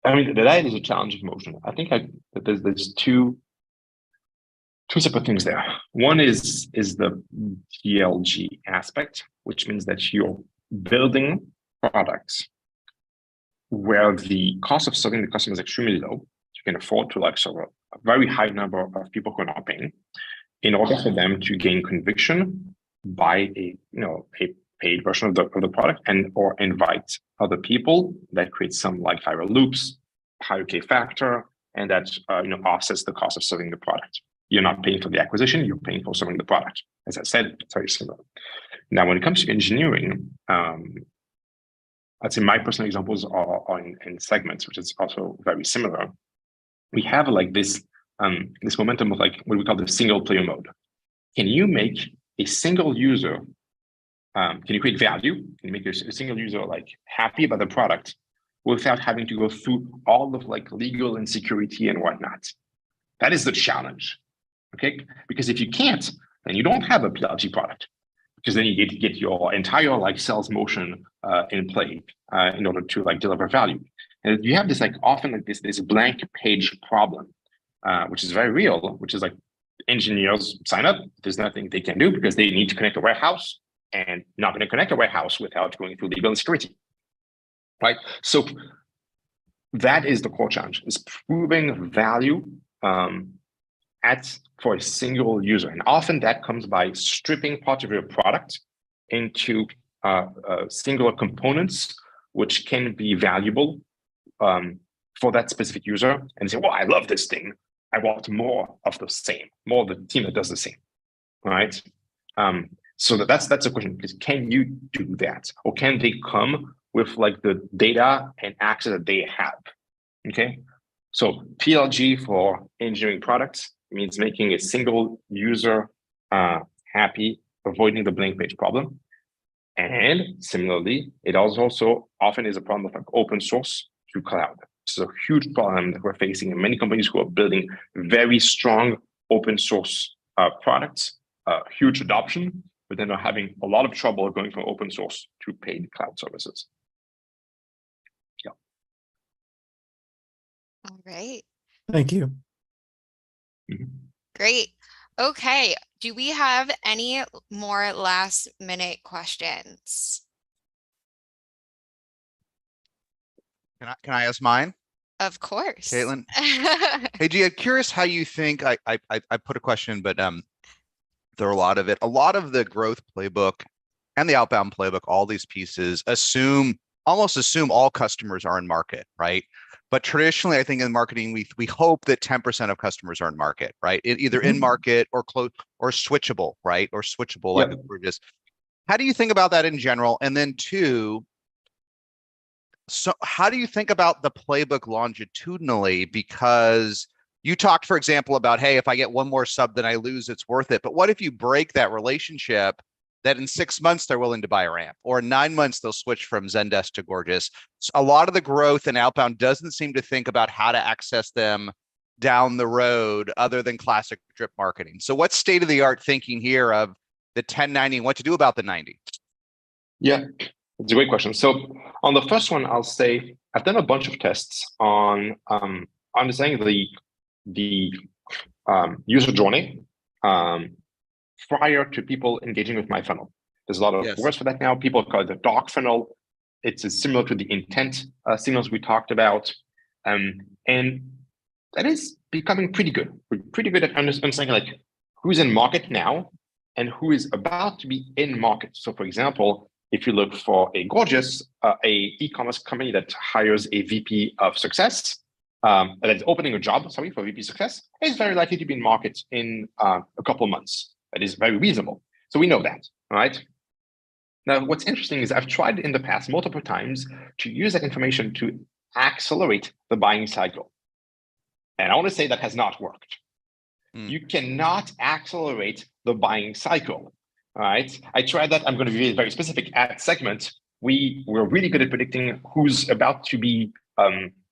I mean, that is a challenging motion. I think that there's two separate things there. One is the PLG aspect, which means that you're building products where the cost of serving the customer is extremely low. You can afford to serve a very high number of people who are not paying, in order for them to gain conviction, buy a paid version of the product, and or invite other people. That creates some viral loops, higher K factor, and that offsets the cost of serving the product. You're not paying for the acquisition, you're paying for serving the product. As I said, it's very similar. Now, when it comes to engineering, I'd say my personal examples are in segments, which is also very similar. We have this momentum of what we call the single player mode. Can you make a single user, can you create value? Can you make a single user happy about the product without having to go through all of legal insecurity and whatnot? That is the challenge. Okay, because if you can't, then you don't have a PLG product, because then you get to get your entire sales motion in play in order to deliver value. And you have this often this blank page problem, which is very real, which is engineers sign up, there's nothing they can do because they need to connect a warehouse, and not going to connect a warehouse without going through legal insecurity, right? So that is the core challenge: is proving value for a single user. And often that comes by stripping part of your product into singular components, which can be valuable for that specific user, and say, well, I love this thing, I want more of the same, more of the team that does the same, right? So that's a question, because can you do that? Or can they come with the data and access that they have? Okay, so PLG for engineering products means making a single user happy, avoiding the blank page problem. And similarly, it also often is a problem of open source to cloud. This is a huge problem that we're facing in many companies who are building very strong open source products, huge adoption, but then are having a lot of trouble going from open source to paid cloud services. Yeah. All right. Thank you. Mm-hmm. Great. Okay. Do we have any more last minute questions? Can I ask mine? Of course. Caitlin? Hey, G, I'm curious how you think, I put a question, but there are a lot of the growth playbook and the outbound playbook, all these pieces almost assume all customers are in market, right? But traditionally, I think in marketing, we hope that 10% of customers are in market, right? Either in market or close or switchable, right? Or switchable, like we're just. How do you think about that in general? And then two, so how do you think about the playbook longitudinally? Because you talked, for example, about, hey, if I get one more sub than I lose, it's worth it. But what if you break that relationship, that in 6 months they're willing to buy a ramp, or in 9 months they'll switch from Zendesk to Gorgeous? So a lot of the growth in outbound doesn't seem to think about how to access them down the road other than classic drip marketing. So what's state of the art thinking here of the 1090 and what to do about the 90? Yeah, it's a great question. So on the first one, I'll say I've done a bunch of tests on understanding the user journey prior to people engaging with my funnel. There's a lot of words for that now. People call it the dark funnel. It's similar to the intent signals we talked about. And that is becoming pretty good. We're pretty good at understanding who's in market now and who is about to be in market. So for example, if you look for a Gorgeous, a e-commerce company that hires a VP of success, that's opening a job, for VP success, is very likely to be in market in a couple of months. That is very reasonable. So we know that, right? Now, what's interesting is I've tried in the past multiple times to use that information to accelerate the buying cycle. And I want to say that has not worked. You cannot accelerate the buying cycle. All right. I tried that. I'm going to be very specific. At Segment, we were really good at predicting who's about to be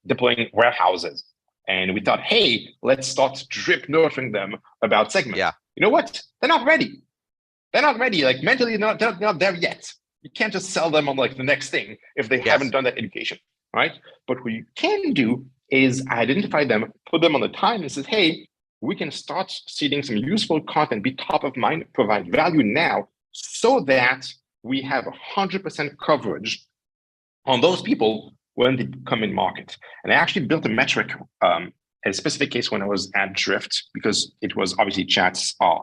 deploying warehouses. And we thought, hey, let's start drip nurturing them about Segment. Yeah. You know what? They're not ready. They're not ready. Like mentally, they're not there yet. You can't just sell them on like the next thing if they haven't done that education, right? But what you can do is identify them, put them on the time and says, hey, we can start seeding some useful content, be top of mind, provide value now so that we have 100% coverage on those people when they come in market. And I actually built a metric, a specific case when I was at Drift, because it was obviously chats are,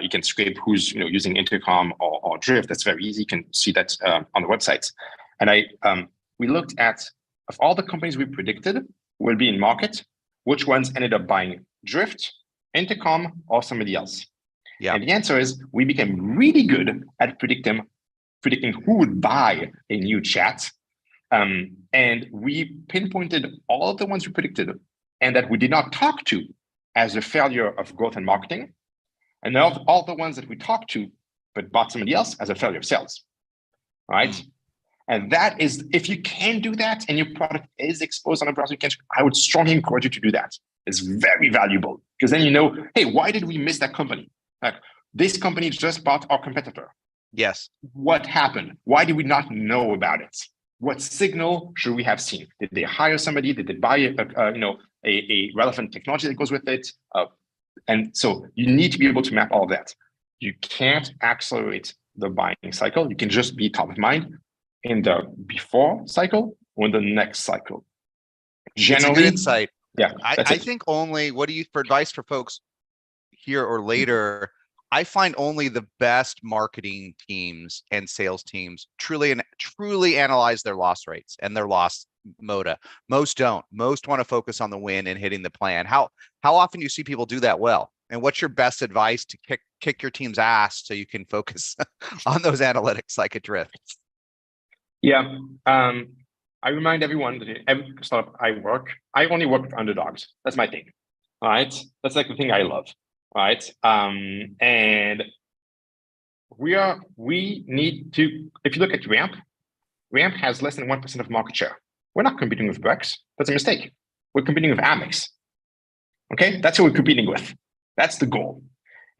you can scrape who's using Intercom or Drift. That's very easy. You can see that on the websites. And we looked at, of all the companies we predicted will be in market, which ones ended up buying Drift, Intercom, or somebody else. Yeah. And the answer is we became really good at predicting who would buy a new chat. And we pinpointed all of the ones we predicted and that we did not talk to as a failure of growth and marketing. And all the ones that we talked to but bought somebody else as a failure of sales, right? And that is, if you can do that and your product is exposed on a browser, I would strongly encourage you to do that. It's very valuable because then hey, why did we miss that company? Like this company just bought our competitor. Yes. What happened? Why did we not know about it? What signal should we have seen? Did they hire somebody? Did they buy a relevant technology that goes with it? And so you need to be able to map all that. You can't accelerate the buying cycle. You can just be top of mind in the before cycle or in the next cycle. Generally, it's a good insight. Yeah, I think only, for advice for folks here or later, I find only the best marketing teams and sales teams truly analyze their loss rates and their loss moda. Most don't. Most want to focus on the win and hitting the plan. How often do you see people do that well? And what's your best advice to kick your team's ass so you can focus on those analytics like a Drift? Yeah. I remind everyone that every startup I only work with underdogs. That's my thing. All right. That's like the thing I love. Right. And we need to, if you look at Ramp has less than 1% of market share. We're not competing with Brex. That's a mistake. We're competing with Amex. Okay. That's who we're competing with. That's the goal.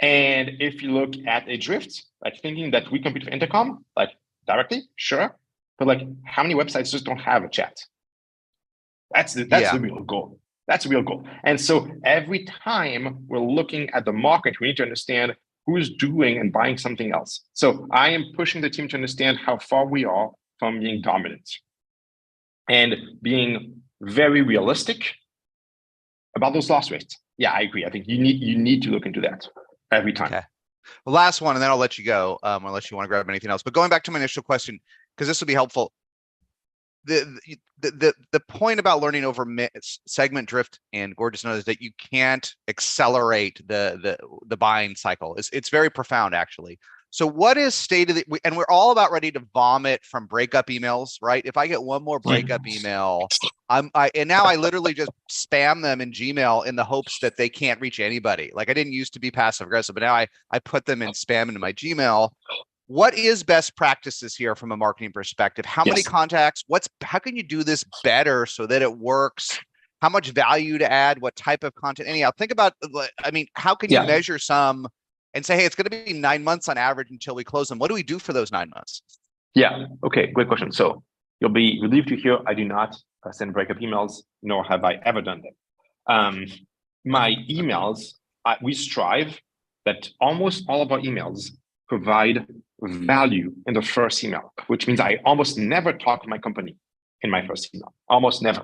And if you look at a Drift, like thinking that we compete with Intercom, like directly, sure. But like how many websites just don't have a chat? That's the real goal. That's the real goal. And so every time we're looking at the market, we need to understand who's doing and buying something else. So I am pushing the team to understand how far we are from being dominant and being very realistic about those loss rates. Yeah, I agree. I think you need to look into that every time. Okay. The last one, and then I'll let you go, unless you want to grab anything else. But going back to my initial question, because this will be helpful. The point about learning over Segment, Drift, and Gorgeous knows that you can't accelerate the buying cycle. It's very profound, actually. So what is state of the, and we're all about ready to vomit from breakup emails, right? If I get one more breakup email, and now I literally just spam them in Gmail in the hopes that they can't reach anybody. Like I didn't used to be passive aggressive, but now I put them in spam into my Gmail. What is best practices here from a marketing perspective? How many contacts? How can you do this better so that it works? How much value to add? What type of content? Anyhow, think about, how can you measure some and say, hey, it's going to be 9 months on average until we close them. What do we do for those 9 months? Yeah. Okay. Great question. So you'll be relieved to hear I do not send breakup emails, nor have I ever done them. My emails, we strive that almost all of our emails provide value in the first email, which means I almost never talk to my company in my first email. Almost never.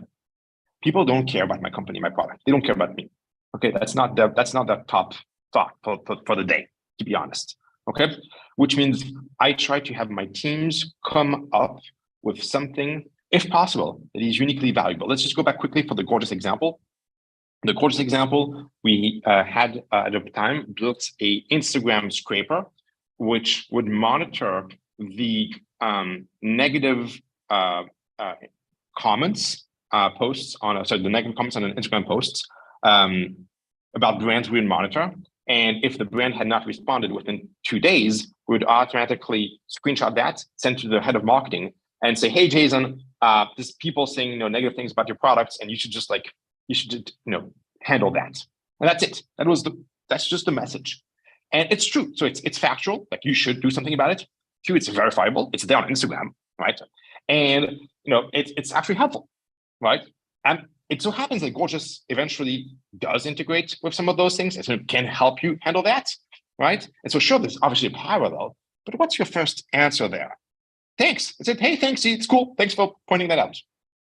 People don't care about my company, my product. They don't care about me. Okay, that's not the top thought for the day, to be honest. Okay, which means I try to have my teams come up with something, if possible, that is uniquely valuable. Let's just go back quickly for the Gorgeous example. The Gorgeous example, we had at the time built a Instagram scraper, which would monitor the negative comments posts on the negative comments on an Instagram posts about brands we would monitor. And if the brand had not responded within 2 days, we would automatically screenshot that, send to the head of marketing, and say, "Hey, Jason, there's people saying negative things about your products, and you should just handle that." And that's it. That's just the message. And it's true. So it's factual. Like, you should do something about it. 2, it's verifiable. It's there on Instagram, right? And it's actually helpful, right? And it so happens that Gorgias eventually does integrate with some of those things, and so it can help you handle that, right? And so sure, there's obviously a parallel, but what's your first answer there? Thanks. I said, "Hey, thanks. It's cool. Thanks for pointing that out."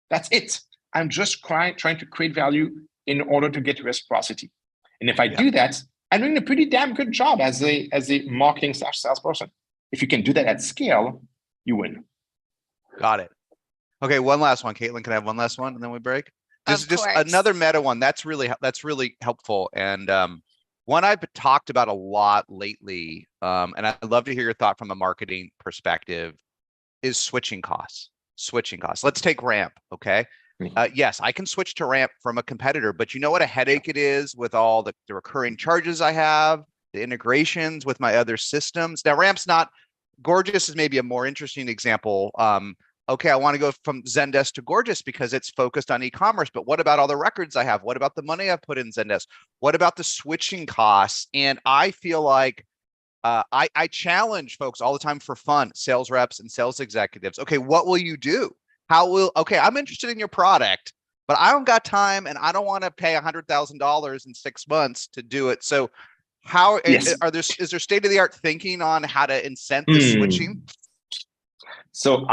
That's it. I'm just trying to create value in order to get reciprocity. And if I do that, I'm doing a pretty damn good job as a marketing / salesperson. If you can do that at scale, you win. Got it. Okay, one last one. Caitlin, can I have one last one and then we break? This is just course. another meta one. That's really helpful. And one I've talked about a lot lately, and I'd love to hear your thought from a marketing perspective, is switching costs. Switching costs. Let's take Ramp, okay? Yes, I can switch to Ramp from a competitor, but you know what a headache it is with all the recurring charges I have, the integrations with my other systems. Now, Ramp's not, Gorgias is maybe a more interesting example. Okay, I want to go from Zendesk to Gorgias because it's focused on e-commerce, but what about all the records I have? What about the money I've put in Zendesk? What about the switching costs? And I feel like I challenge folks all the time for fun, sales reps and sales executives. Okay, what will you do? Okay, I'm interested in your product, but I don't got time and I don't want to pay $100,000 in 6 months to do it. So is there state-of-the-art thinking on how to incent the switching? So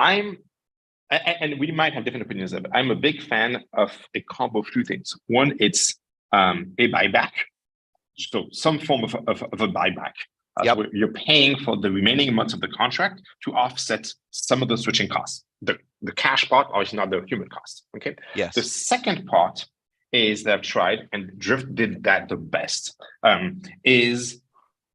and we might have different opinions of it. I'm a big fan of a combo of 2 things. One, it's a buyback. So some form of a buyback. So you're paying for the remaining months of the contract to offset some of the switching costs. The cash part, obviously not the human cost. Okay. Yes. The second part is that I've tried, and Drift did that the best, is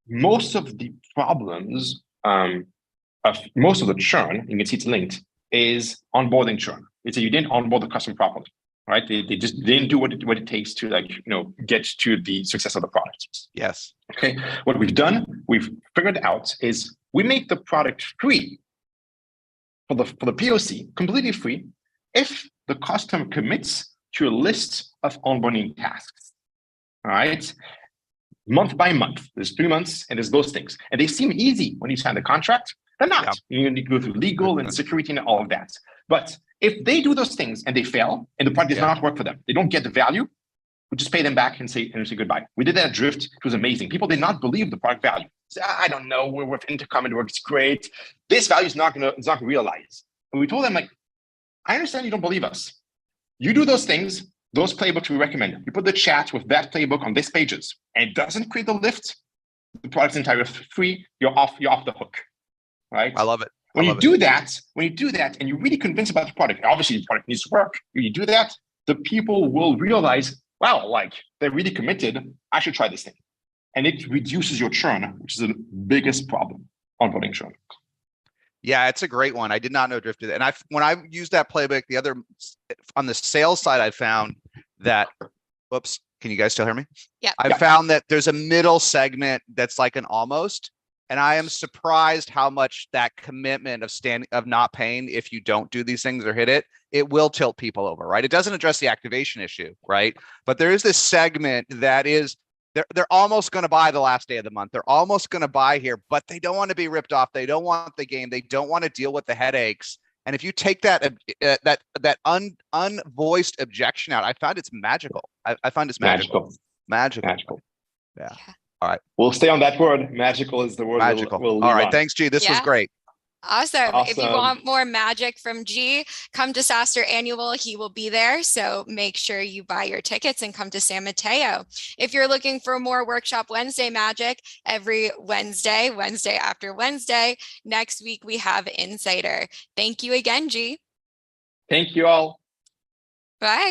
most of the problems of most of the churn, you can see it's linked, is onboarding churn. It's that you didn't onboard the customer properly, right? They just didn't do what it takes to get to the success of the product. Yes. Okay. What we've done, we've figured out, is we make the product free for the POC, completely free, if the customer commits to a list of onboarding tasks. All right. Month by month. There's 3 months and there's those things. And they seem easy when you sign the contract. They're not. You need to go through legal and security and all of that. But if they do those things and they fail and the product does not work for them, they don't get the value, we just pay them back and say goodbye. We did that at Drift. It was amazing. People did not believe the product value. Say, I don't know, we're with Intercom, it works great. This value is not going to realize. And we told them, I understand you don't believe us. You do those things, those playbooks we recommend. You put the chat with that playbook on these pages, and it doesn't create the lift. The product's entirely free. You're off the hook, right? I love it. When you do that, and you're really convinced about the product, obviously the product needs to work. When you do that, the people will realize, wow, they're really committed. I should try this thing. And it reduces your churn, which is the biggest problem onboarding churn. Yeah, it's a great one. I did not know Drift did that. And when I used that playbook, on the sales side, I found that, whoops, can you guys still hear me? Yeah. I found that there's a middle segment that's like an almost, and I am surprised how much that commitment of not paying if you don't do these things or hit it, it will tilt people over, right? It doesn't address the activation issue, right? But there is this segment that is, they're almost going to buy the last day of the month. They're almost going to buy here, but they don't want to be ripped off. They don't want the game. They don't want to deal with the headaches. And if you take that unvoiced objection out, I found it's magical. I find it's magical. Magical. Yeah. All right. We'll stay on that word. Magical is the word. Magical. We'll all right. Thanks, G. This was great. Awesome. If you want more magic from G, come to SaaStr Annual. He will be there. So make sure you buy your tickets and come to San Mateo. If you're looking for more Workshop Wednesday magic, every Wednesday after Wednesday, next week we have Insider. Thank you again, G. Thank you all. Bye.